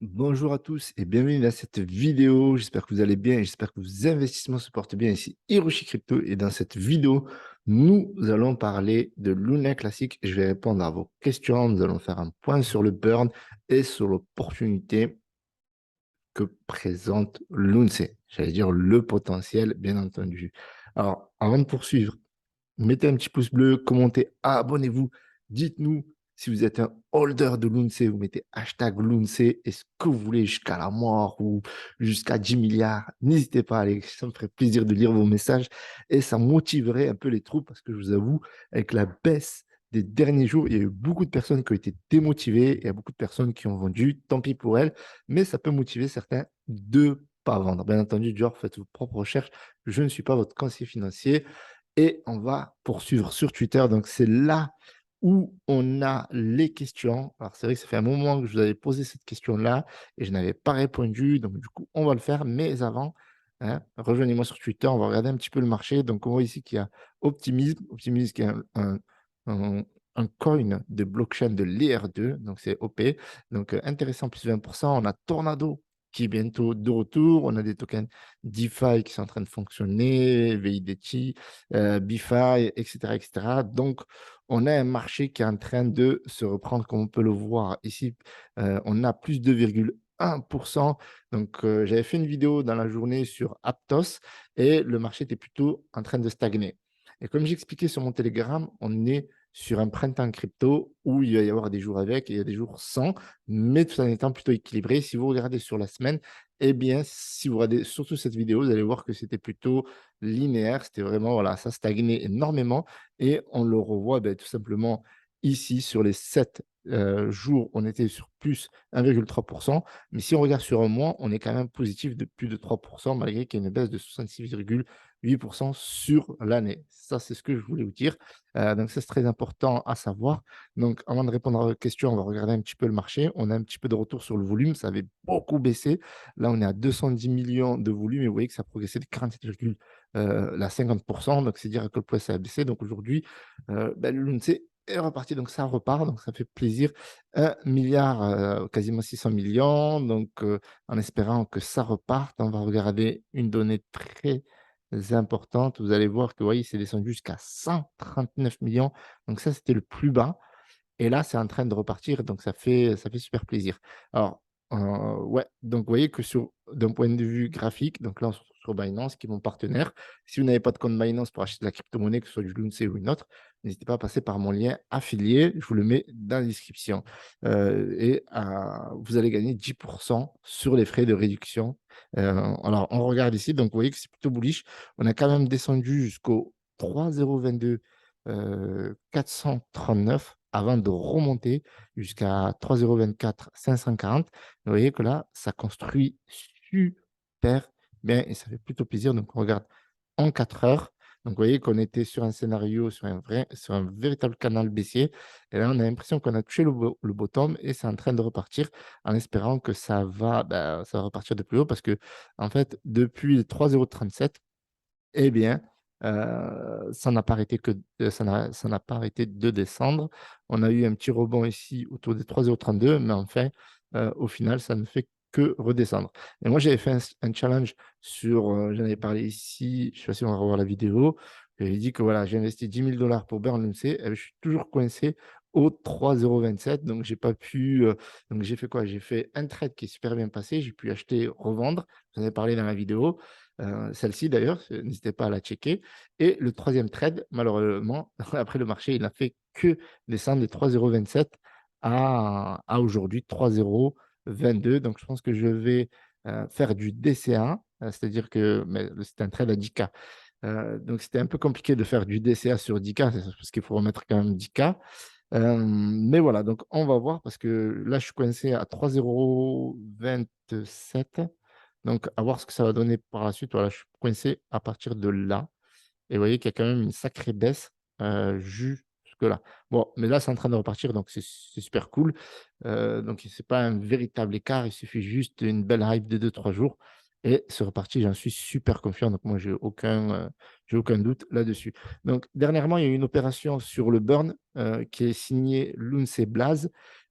Bonjour à tous et bienvenue dans cette vidéo. J'espère que vous allez bien et j'espère que vos investissements se portent bien. Ici Hiroshi Crypto et dans cette vidéo, nous allons parler de Luna Classic. Je vais répondre à vos questions. Nous allons faire un point sur le burn et sur l'opportunité que présente Lunce. J'allais dire le potentiel, bien entendu. Alors, avant de poursuivre, mettez un petit pouce bleu, commentez, abonnez-vous. Dites-nous si vous êtes un holder de l'UNC, vous mettez hashtag l'UNC et ce que vous voulez jusqu'à la mort ou jusqu'à 10 milliards. N'hésitez pas, allez, ça me ferait plaisir de lire vos messages et ça motiverait un peu les troupes parce que je vous avoue, avec la baisse des derniers jours, il y a eu beaucoup de personnes qui ont été démotivées, il y a beaucoup de personnes qui ont vendu, tant pis pour elles, mais ça peut motiver certains de pas vendre. Bien entendu, genre, faites vos propres recherches. Je ne suis pas votre conseiller financier. Et on va poursuivre sur Twitter. Donc, c'est là où on a les questions. Alors, c'est vrai que ça fait un moment que je vous avais posé cette question-là et je n'avais pas répondu. Donc, du coup, on va le faire. Mais avant, hein, rejoignez-moi sur Twitter. On va regarder un petit peu le marché. Donc, on voit ici qu'il y a Optimism. Optimism qui est un- un coin de blockchain de l'ER2. Donc, c'est OP. Donc, intéressant, plus 20%. On a Tornado qui est bientôt de retour. On a des tokens DeFi qui sont en train de fonctionner, VIDT, BeFi, etc., etc. Donc, on a un marché qui est en train de se reprendre, comme on peut le voir ici. On a plus de 2,1%. Donc, j'avais fait une vidéo dans la journée sur Aptos et le marché était plutôt en train de stagner. Et comme j'expliquais sur mon Telegram, on est sur un printemps crypto où il va y avoir des jours avec et il y a des jours sans, mais tout en étant plutôt équilibré. Si vous regardez sur la semaine, eh bien, si vous regardez surtout cette vidéo, vous allez voir que c'était plutôt linéaire. C'était vraiment, voilà, ça stagnait énormément et on le revoit tout simplement ici sur les 7 jours, on était sur plus 1,3%. Mais si on regarde sur un mois, on est quand même positif de plus de 3% malgré qu'il y ait une baisse de 66,8% sur l'année. Ça, c'est ce que je voulais vous dire. Donc, ça, c'est très important à savoir. Donc, avant de répondre à votre question, on va regarder un petit peu le marché. On a un petit peu de retour sur le volume. Ça avait beaucoup baissé. Là, on est à 210 millions de volume et vous voyez que ça a progressé de 50%. Donc, c'est dire à quel point ça a baissé. Donc, aujourd'hui, le Lunce est reparti. Donc, ça repart. Donc, ça fait plaisir. 1 milliard, quasiment 600 millions. Donc, en espérant que ça reparte, on va regarder une donnée très importante. Vous allez voir que, vous voyez, c'est descendu jusqu'à 139 millions. Donc, ça, c'était le plus bas. Et là, c'est en train de repartir, donc ça fait super plaisir. Alors, ouais, donc vous voyez que d'un point de vue graphique, donc là, sur Binance, qui est mon partenaire, si vous n'avez pas de compte Binance pour acheter de la crypto-monnaie, que ce soit du Lunce ou une autre, n'hésitez pas à passer par mon lien affilié, je vous le mets dans la description. Vous allez gagner 10% sur les frais de réduction. Alors, on regarde ici, donc vous voyez que c'est plutôt bullish. On a quand même descendu jusqu'au 3,022 439 avant de remonter jusqu'à 3,024 540. Vous voyez que là, ça construit super bien et ça fait plutôt plaisir. Donc, on regarde en 4 heures. Donc, vous voyez qu'on était sur un scénario, sur un véritable canal baissier. Et là, on a l'impression qu'on a touché le bottom et c'est en train de repartir en espérant que ça va repartir de plus haut parce que, en fait, depuis le 3,037, eh bien, ça n'a pas arrêté ça n'a pas arrêté de descendre. On a eu un petit rebond ici autour des 3,032, mais enfin, au final, ça ne fait que redescendre. Et moi, j'avais fait un challenge sur, j'en avais parlé ici, je ne sais pas si on va revoir la vidéo. J'avais dit que voilà, j'ai investi 10 000 pour Burn l'UNC et je suis toujours coincé au 3,027. Donc, j'ai pas pu. Donc, j'ai fait quoi? J'ai fait un trade qui est super bien passé. J'ai pu acheter, revendre. J'en ai parlé dans la vidéo. Celle-ci d'ailleurs, n'hésitez pas à la checker. Et le troisième trade, malheureusement, après le marché, il n'a fait que descendre de 3,027 à aujourd'hui 3,022. Donc, je pense que je vais faire du DCA, c'est-à-dire que c'est un trade à 10K. Donc, c'était un peu compliqué de faire du DCA sur 10K, c'est parce qu'il faut remettre quand même 10K. Mais voilà, donc on va voir parce que là, je suis coincé à 3,027. Donc, à voir ce que ça va donner par la suite. Voilà, je suis coincé à partir de là. Et vous voyez qu'il y a quand même une sacrée baisse jusque-là. Bon, mais là, c'est en train de repartir, donc c'est super cool. Donc, ce n'est pas un véritable écart, il suffit juste d'une belle hype de 2 3 jours. Et c'est reparti, j'en suis super confiant. Donc, moi, j'ai aucun doute là-dessus. Donc, dernièrement, il y a eu une opération sur le burn qui est signée Lunce Blaze.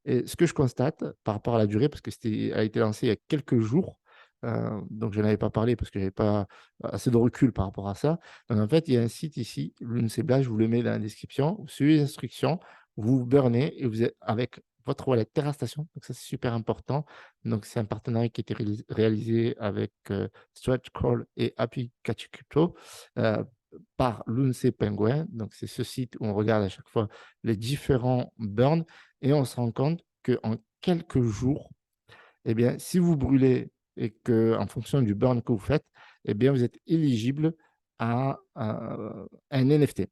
Et ce que je constate par rapport à la durée, parce que elle a été lancée il y a quelques jours, donc je n'en avais pas parlé parce que je n'avais pas assez de recul par rapport à ça. Donc en fait, il y a un site ici, l'UNC Black, je vous le mets dans la description. Vous suivez les instructions, vous vous burnez et vous êtes avec votre wallet TerraStation. Donc ça, c'est super important. Donc c'est un partenariat qui a été réalisé avec StretchCrawl et Happy Catch Crypto. Par l'UNC Penguin. Donc, c'est ce site où on regarde à chaque fois les différents burns et on se rend compte qu'en quelques jours, eh bien, si vous brûlez et qu'en fonction du burn que vous faites, eh bien, vous êtes éligible à un NFT.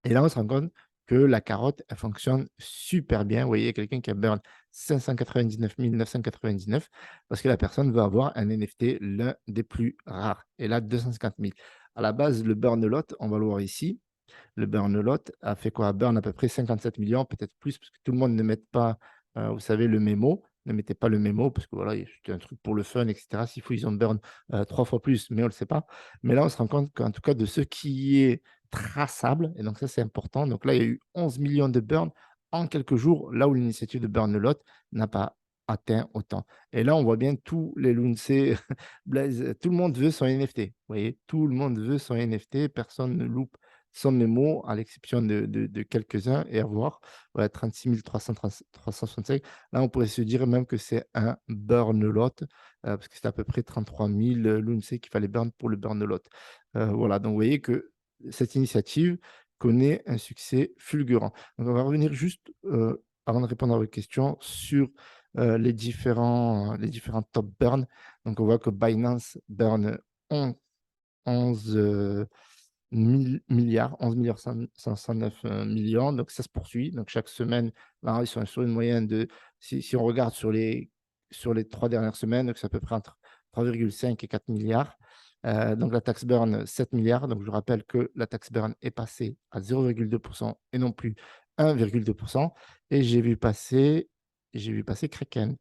Et là, on se rend compte que la carotte, elle fonctionne super bien. Vous voyez, quelqu'un qui a burn 599 999 parce que la personne veut avoir un NFT, l'un des plus rares. Et là, 250 000. À la base, le burn lot, on va le voir ici. Le burn lot a fait quoi? Burn à peu près 57 millions, peut-être plus, parce que tout le monde ne met pas, vous savez, le mémo. Ne mettez pas le mémo, parce que voilà, c'était un truc pour le fun, etc. S'il faut, ils ont burn 3 fois plus, mais on ne le sait pas. Mais là, on se rend compte qu'en tout cas, de ce qui est traçable, et donc ça, c'est important. Donc là, il y a eu 11 millions de burns en quelques jours, là où l'initiative de burn lot n'a pas atteint autant. Et là, on voit bien tous les Lunce, Blaze, tout le monde veut son NFT. Vous voyez, tout le monde veut son NFT, personne ne loupe son mémo, à l'exception de quelques-uns, et avoir ouais, 36 365. Là, on pourrait se dire même que c'est un burn lot, parce que c'est à peu près 33 000 Lunce qu'il fallait burn pour le burn lot. Voilà, donc vous voyez que cette initiative connaît un succès fulgurant. Donc, on va revenir juste, avant de répondre à votre question, sur les différents top burns. Donc, on voit que Binance burn 11, 11 milliards, 11 milliards 509 millions. Donc, ça se poursuit. Donc, chaque semaine, là, ils sont sur une moyenne de, si on regarde sur les 3 dernières semaines, donc c'est à peu près entre 3,5 et 4 milliards. Donc, la taxe burn, 7 milliards. Donc, je rappelle que la taxe burn est passée à 0,2% et non plus 1,2%. Et j'ai vu passer Kraken.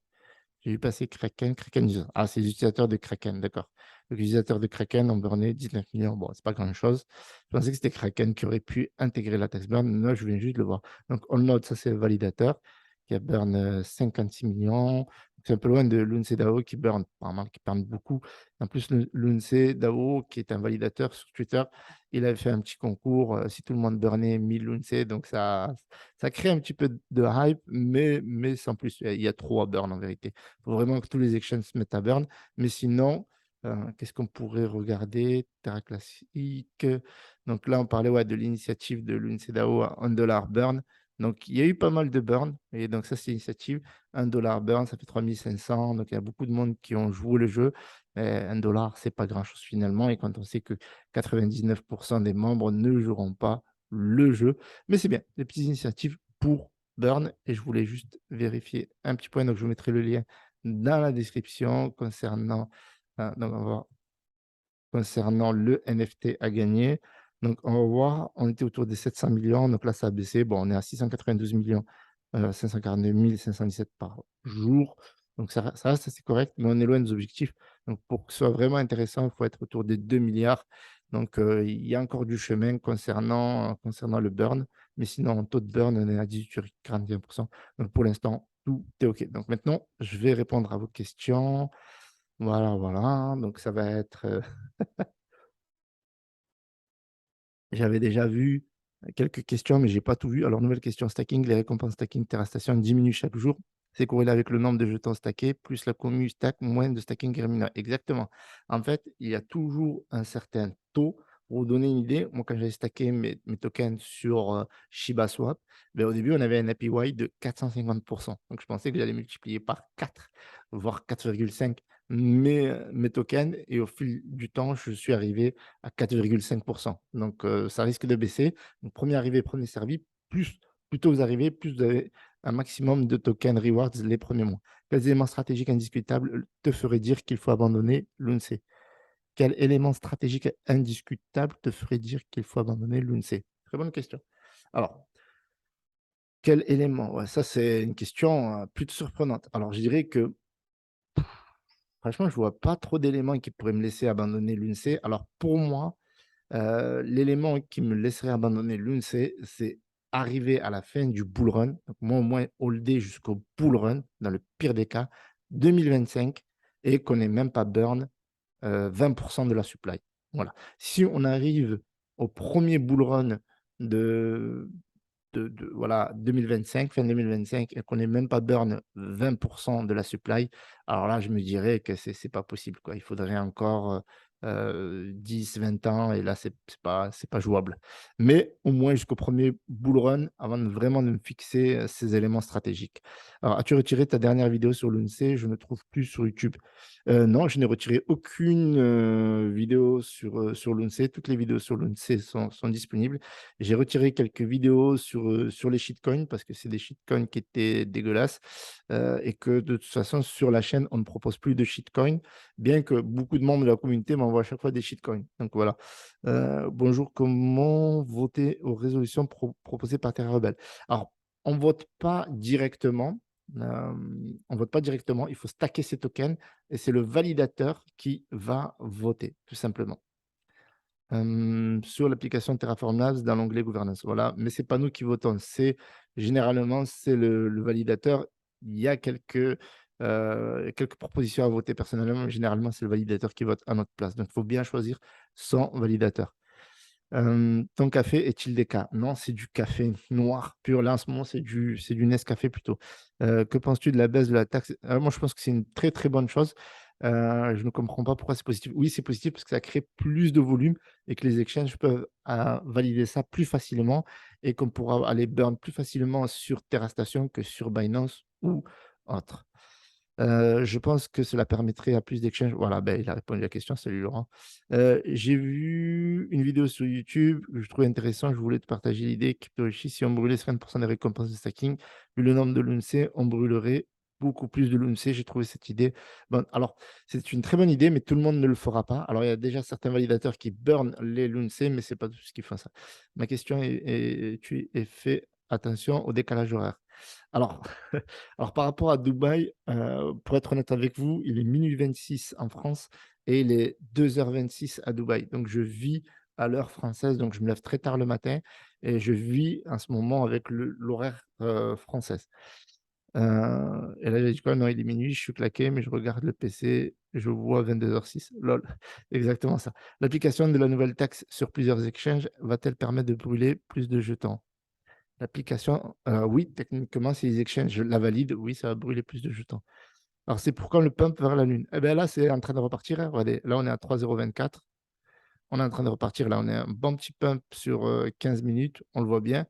J'ai vu passer Kraken, Kraken user. Ah, c'est les utilisateurs de Kraken, d'accord. Donc, les utilisateurs de Kraken ont burné 19 millions. Bon, c'est pas grand-chose. Je pensais que c'était Kraken qui aurait pu intégrer la taxe burn. Moi, je viens juste de le voir. Donc, AllNode, ça, c'est le validateur qui a burn 56 millions. C'est un peu loin de Lunce DAO qui burn, apparemment, qui burn beaucoup. En plus, Lunce DAO, qui est un validateur sur Twitter, il avait fait un petit concours. Si tout le monde burnait 1000 Lunce, donc ça crée un petit peu de hype, mais sans plus. Il y a trop à burn en vérité. Il faut vraiment que tous les exchanges se mettent à burn. Mais sinon, qu'est-ce qu'on pourrait regarder? Terra Classique. Donc là, on parlait ouais, de l'initiative de l'UNCDAO à 1 $ burn. Donc, il y a eu pas mal de burn. Et donc, ça, c'est l'initiative. 1 $ burn, ça fait 3500. Donc, il y a beaucoup de monde qui ont joué le jeu. Mais 1 $, c'est pas grand-chose finalement. Et quand on sait que 99% des membres ne joueront pas le jeu. Mais c'est bien, des petites initiatives pour burn. Et je voulais juste vérifier un petit point. Donc, je vous mettrai le lien dans la description donc concernant le NFT à gagner. Donc, on va voir, on était autour des 700 millions. Donc là, ça a baissé. Bon, on est à 692 millions, 542 517 par jour. Donc, ça reste assez correct, mais on est loin des objectifs. Donc, pour que ce soit vraiment intéressant, il faut être autour des 2 milliards. Donc, il y a encore du chemin concernant le burn. Mais sinon, en taux de burn, on est à 18,41%. Donc, pour l'instant, tout est OK. Donc, maintenant, je vais répondre à vos questions. Voilà, voilà. Donc, ça va être j'avais déjà vu quelques questions, mais je n'ai pas tout vu. Alors, nouvelle question stacking, les récompenses stacking TerraStation diminuent chaque jour. C'est corrélé avec le nombre de jetons stackés, plus la commu stack, moins de stacking est rémunéré. Exactement. En fait, il y a toujours un certain taux. Pour vous donner une idée, moi, quand j'avais stacké mes tokens sur Shiba Swap, ben, au début, on avait un APY de 450%. Donc, je pensais que j'allais multiplier par 4, voire 4,5 mes tokens. Et au fil du temps, je suis arrivé à 4,5%. Donc, ça risque de baisser. Donc, premier arrivé, premier servi. Plus tôt vous arrivez, plus vous avez un maximum de tokens rewards les premiers mois. Quels éléments stratégiques indiscutables te feraient dire qu'il faut abandonner l'UNC? Quel élément stratégique indiscutable te ferait dire qu'il faut abandonner l'UNC? Très bonne question. Alors, quel élément? Ouais, ça, c'est une question plutôt surprenante. Alors, je dirais que franchement, je vois pas trop d'éléments qui pourraient me laisser abandonner l'UNC. Alors, pour moi, l'élément qui me laisserait abandonner l'UNC, c'est arriver à la fin du bull run, donc moi au moins holder jusqu'au bull run, dans le pire des cas, 2025, et qu'on n'ait même pas burn 20% de la supply. Voilà. Si on arrive au premier bull run de voilà, 2025, fin 2025, et qu'on n'ait même pas burn 20% de la supply, alors là, je me dirais que c'est pas possible, quoi. Il faudrait encore 10-20 ans, et là, c'est pas jouable. Mais au moins jusqu'au premier bull run, avant de vraiment de me fixer ces éléments stratégiques. Alors, as-tu retiré ta dernière vidéo sur l'UNC? Je ne trouve plus sur YouTube. Non, je n'ai retiré aucune vidéo sur l'UNC. Toutes les vidéos sur l'UNC sont disponibles. J'ai retiré quelques vidéos sur les shitcoins parce que c'est des shitcoins qui étaient dégueulasses, et que de toute façon, sur la chaîne, on ne propose plus de shitcoins, bien que beaucoup de membres de la communauté m'envoient à chaque fois des shitcoins. Donc voilà. Bonjour, comment voter aux résolutions proposées par Terra Rebelle? Alors, on vote pas directement. On vote pas directement. Il faut stacker ses tokens et c'est le validateur qui va voter, tout simplement. Sur l'application Terraform Labs dans l'onglet gouvernance. Voilà, mais c'est pas nous qui votons, c'est généralement c'est le validateur. Il y a quelques propositions à voter personnellement, mais généralement c'est le validateur qui vote à notre place. Donc il faut bien choisir son validateur. Ton café est-il déca? Non, c'est du café noir pur. Là, en ce moment, c'est du Nescafé plutôt. Que penses-tu de la baisse de la taxe? Moi, je pense que c'est une très, très bonne chose. Je ne comprends pas pourquoi c'est positif. Oui, c'est positif parce que ça crée plus de volume et que les exchanges peuvent valider ça plus facilement et qu'on pourra aller burn plus facilement sur TerraStation que sur Binance ou autre. Je pense que cela permettrait à plus d'exchanges. Voilà, ben, il a répondu à la question. Salut Laurent. J'ai vu une vidéo sur YouTube que je trouvais intéressant. Je voulais te partager l'idée. CryptoRichi, si on brûlait 50% des récompenses de stacking, vu le nombre de l'UNC, on brûlerait beaucoup plus de l'UNC. J'ai trouvé cette idée. Bon, alors, c'est une très bonne idée, mais tout le monde ne le fera pas. Alors, il y a déjà certains validateurs qui burnent les l'UNC, mais ce n'est pas tous qui font ça. Ma question tu es fait attention au décalage horaire. Alors, alors par rapport à Dubaï, pour être honnête avec vous, il est 12h26 en France et il est 2h26 à Dubaï. Donc je vis à l'heure française, donc je me lève très tard le matin et je vis en ce moment avec l'horaire française. Et là, j'ai dit quoi? Non, il est minuit, je suis claqué, mais je regarde le PC, je vois 22h06. Lol, exactement ça. L'application de la nouvelle taxe sur plusieurs exchanges va-t-elle permettre de brûler plus de jetons? L'application, oui, techniquement, si les exchanges la valident, oui, ça va brûler plus de jetons. Alors, c'est pour quand le pump vers la Lune? Eh bien là, c'est en train de repartir, hein. Regardez, là, on est à 3,024. On est en train de repartir. Là, on est un bon petit pump sur 15 minutes. On le voit bien.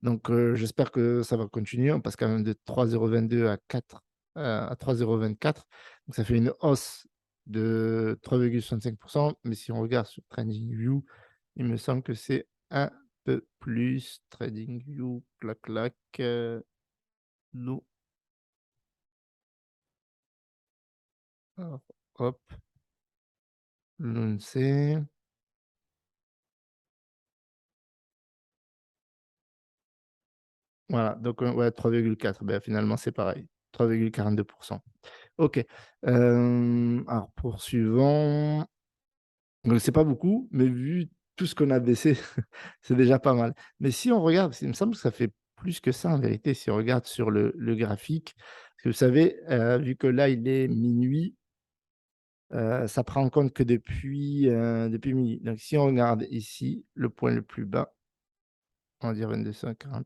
Donc, j'espère que ça va continuer. On passe quand même de 3,022 à 3,024. Donc, ça fait une hausse de 3,65%. Mais si on regarde sur TradingView, il me semble que c'est un peu plus. TradingView, clac, clac. Nous, alors, hop, l'ONC. Voilà, donc ouais, 3,4. Ben, finalement, c'est pareil. 3,42%. OK. Alors, poursuivons. Donc, c'est pas beaucoup, mais vu tout ce qu'on a baissé, c'est déjà pas mal. Mais si on regarde, il me semble que ça fait plus que ça en vérité, si on regarde sur le graphique. Parce que vous savez, vu que là, il est minuit, ça prend en compte que depuis minuit. Donc, si on regarde ici, le point le plus bas, on va dire 22,40.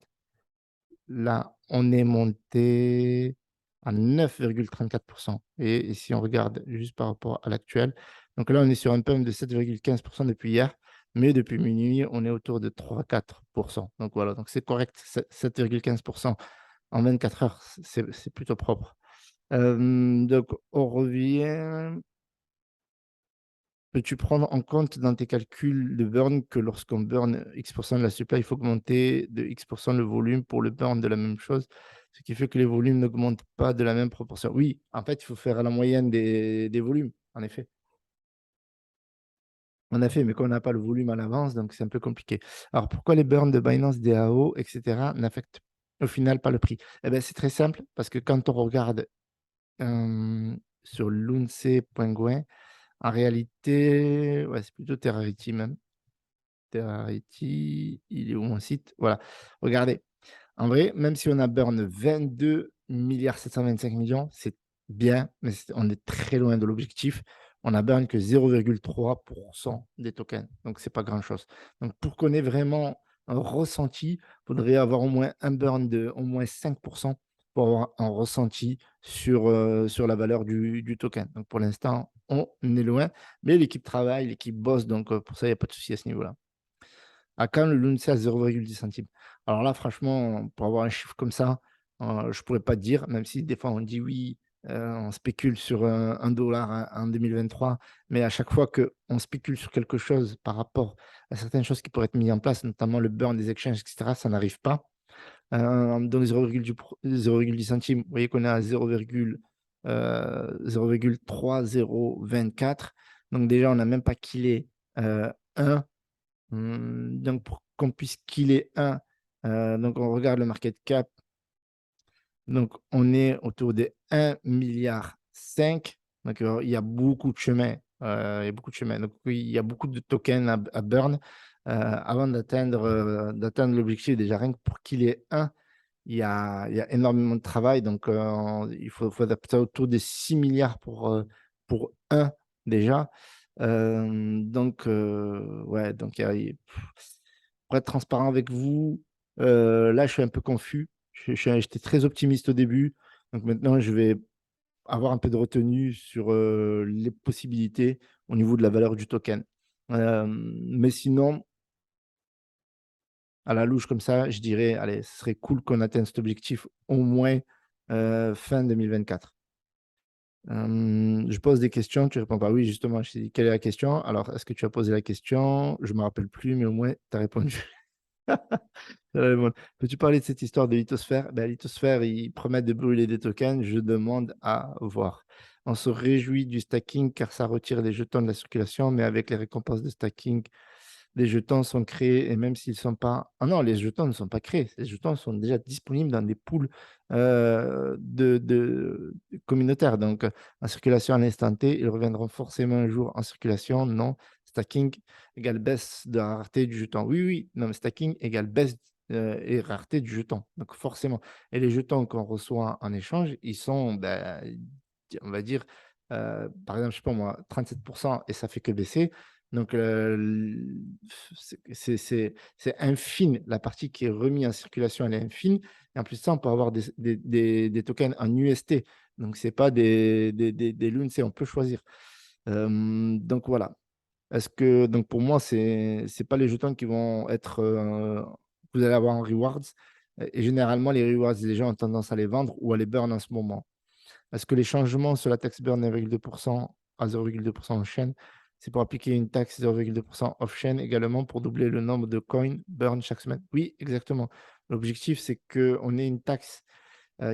Là, on est monté à 9,34%. Et si on regarde juste par rapport à l'actuel, donc là, on est sur un pump de 7,15% depuis hier, mais depuis minuit, on est autour de 3-4%. Donc voilà, donc c'est correct, 7,15% en 24 heures, c'est plutôt propre. Donc on revient. Peux-tu prendre en compte dans tes calculs de burn que lorsqu'on burn X% de la supply, il faut augmenter de X% le volume pour le burn de la même chose, ce qui fait que les volumes n'augmentent pas de la même proportion? Oui, en fait, il faut faire la moyenne des volumes, en effet. En effet, mais quand on n'a pas le volume à l'avance, donc c'est un peu compliqué. Alors, pourquoi les burns de Binance, DAO, etc., n'affectent au final pas le prix? Eh bien, c'est très simple, parce que quand on regarde sur l'UNC.Goin, en réalité, ouais, c'est plutôt Terrarity même. Eternity, il est où mon site? Voilà, regardez. En vrai, même si on a burn 22 725 000 000, c'est bien, mais on est très loin de l'objectif. On a burn que 0,3% des tokens, donc c'est pas grand-chose. Donc pour qu'on ait vraiment un ressenti, il faudrait avoir au moins un burn de au moins 5% pour avoir un ressenti sur la valeur du token. Donc pour l'instant, on est loin, mais l'équipe travaille, l'équipe bosse, donc pour ça, il n'y a pas de souci à ce niveau-là. À quand le Lunce à 0,10 centimes? Alors là, franchement, pour avoir un chiffre comme ça, je pourrais pas te dire, même si des fois on dit oui, on spécule sur un dollar en 2023, mais à chaque fois qu'on spécule sur quelque chose par rapport à certaines choses qui pourraient être mises en place, notamment le burn des exchanges, et cetera, ça n'arrive pas. Dans les 0,10 centimes, vous voyez qu'on est à 0,3024. Donc déjà, on n'a même pas killé 1. Donc pour qu'on puisse killer un, donc on regarde le market cap, donc on est autour des 1,5 milliard. Donc il y a beaucoup de chemin, il y a beaucoup de chemin. Donc oui, il y a beaucoup de tokens à burn, avant d'atteindre l'objectif. Déjà rien que pour killer un, il y a énormément de travail, donc il faut adapter autour des 6 milliards pour un déjà. Donc ouais, donc pour être transparent avec vous, là, je suis un peu confus. J'étais très optimiste au début, donc maintenant, je vais avoir un peu de retenue sur les possibilités au niveau de la valeur du token. Mais sinon, à la louche comme ça, je dirais, allez, ce serait cool qu'on atteigne cet objectif au moins fin 2024. Je pose des questions, tu réponds pas. Oui, justement, je t'ai dit quelle est la question. Alors, est-ce que tu as posé la question? Je ne me rappelle plus, mais au moins, tu as répondu. Bon. Peux-tu parler de cette histoire de lithosphère? Ben, lithosphère, ils promettent de brûler des tokens. Je demande à voir. On se réjouit du stacking car ça retire les jetons de la circulation, mais avec les récompenses de stacking, les jetons sont créés et même s'ils ne sont pas. Ah non, les jetons ne sont pas créés. Les jetons sont déjà disponibles dans des pools communautaires. Donc, en circulation à l'instant T, ils reviendront forcément un jour en circulation. Non, stacking égale baisse de la rareté du jeton. Oui, oui, non, mais stacking égale baisse et rareté du jeton. Donc, forcément. Et les jetons qu'on reçoit en échange, ils sont, ben, on va dire, par exemple, je sais pas moi, 37% et ça fait que baisser. Donc, c'est infime. La partie qui est remise en circulation, elle est infime. Et en plus de ça, on peut avoir des tokens en UST. Donc, ce n'est pas des LUNC, on peut choisir. Donc, voilà. Donc, pour moi, ce n'est pas les jetons qui vont être, que vous allez avoir en rewards. Et généralement, les rewards, les gens ont tendance à les vendre ou à les burn en ce moment. Est-ce que les changements sur la taxe burn 0,2% à 0,2% en chaîne, c'est pour appliquer une taxe 0,2% off-chain également pour doubler le nombre de coins burn chaque semaine? Oui, exactement. L'objectif, c'est qu'on ait une taxe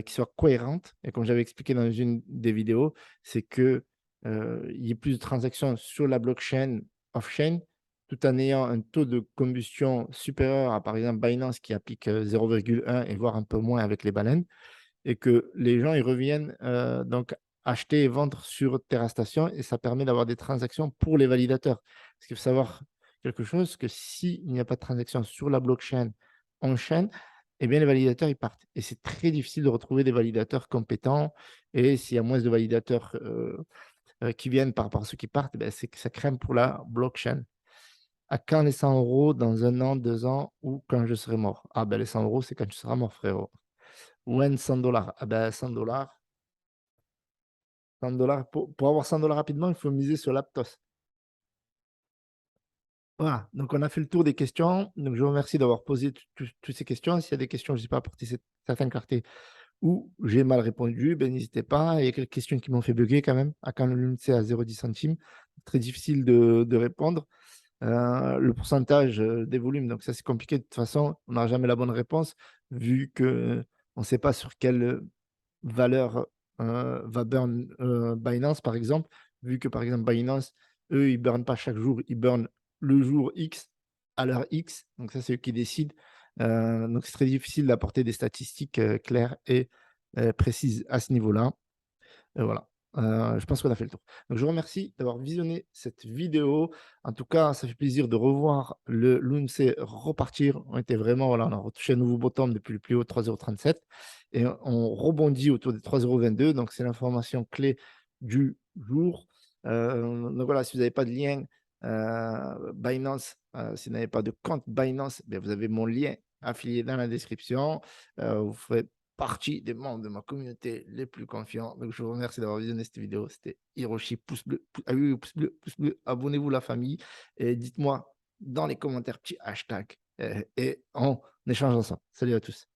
qui soit cohérente. Et comme j'avais expliqué dans une des vidéos, c'est qu'il y ait plus de transactions sur la blockchain off-chain, tout en ayant un taux de combustion supérieur à, par exemple, Binance qui applique 0,1 et voire un peu moins avec les baleines et que les gens ils reviennent donc acheter et vendre sur TerraStation et ça permet d'avoir des transactions pour les validateurs. Parce qu'il faut savoir quelque chose, que s'il n'y a pas de transaction sur la blockchain en chaîne, eh bien les validateurs ils partent. Et c'est très difficile de retrouver des validateurs compétents. Et s'il y a moins de validateurs qui viennent par rapport à ceux qui partent, ben, c'est que ça crème pour la blockchain. À quand les 100 euros dans un an, 2 ans ou quand je serai mort? Ah ben les 100 euros, c'est quand tu seras mort, frérot. When 100 $. Ah ben 100 $. 100 $. Pour avoir 100 $ rapidement, il faut miser sur l'Aptos. Voilà, donc on a fait le tour des questions. Donc je vous remercie d'avoir posé toutes ces questions. S'il y a des questions, je n'ai pas apporté certaines clartés ou j'ai mal répondu, ben, n'hésitez pas. Il y a quelques questions qui m'ont fait bugger quand même. À quand le l'unité à 0,10 centimes? Très difficile de répondre. Le pourcentage des volumes, donc ça c'est compliqué. De toute façon, on n'aura jamais la bonne réponse vu qu'on ne sait pas sur quelle valeur va burn Binance, par exemple, vu que, par exemple, Binance, eux, ils ne burnent pas chaque jour, ils burnent le jour X à l'heure X. Donc, ça, c'est eux qui décident. Donc, c'est très difficile d'apporter des statistiques claires et précises à ce niveau-là. Voilà. Je pense qu'on a fait le tour. Donc je vous remercie d'avoir visionné cette vidéo. En tout cas, ça fait plaisir de revoir le l'UNC repartir. On était vraiment, voilà, on a retouché un nouveau bottom depuis le plus haut de 3,37 € et on rebondit autour des 3,22 €. Donc c'est l'information clé du jour. Donc voilà, si vous n'avez pas de lien, Binance, si vous n'avez pas de compte Binance, bien vous avez mon lien affilié dans la description. Vous ferez partie des membres de ma communauté les plus confiants. Donc, je vous remercie d'avoir visionné cette vidéo. C'était Hiroshi, pouce bleu, ah oui, oui, pouce bleu, abonnez-vous la famille et dites-moi dans les commentaires petit hashtag et on échange ensemble. Salut à tous.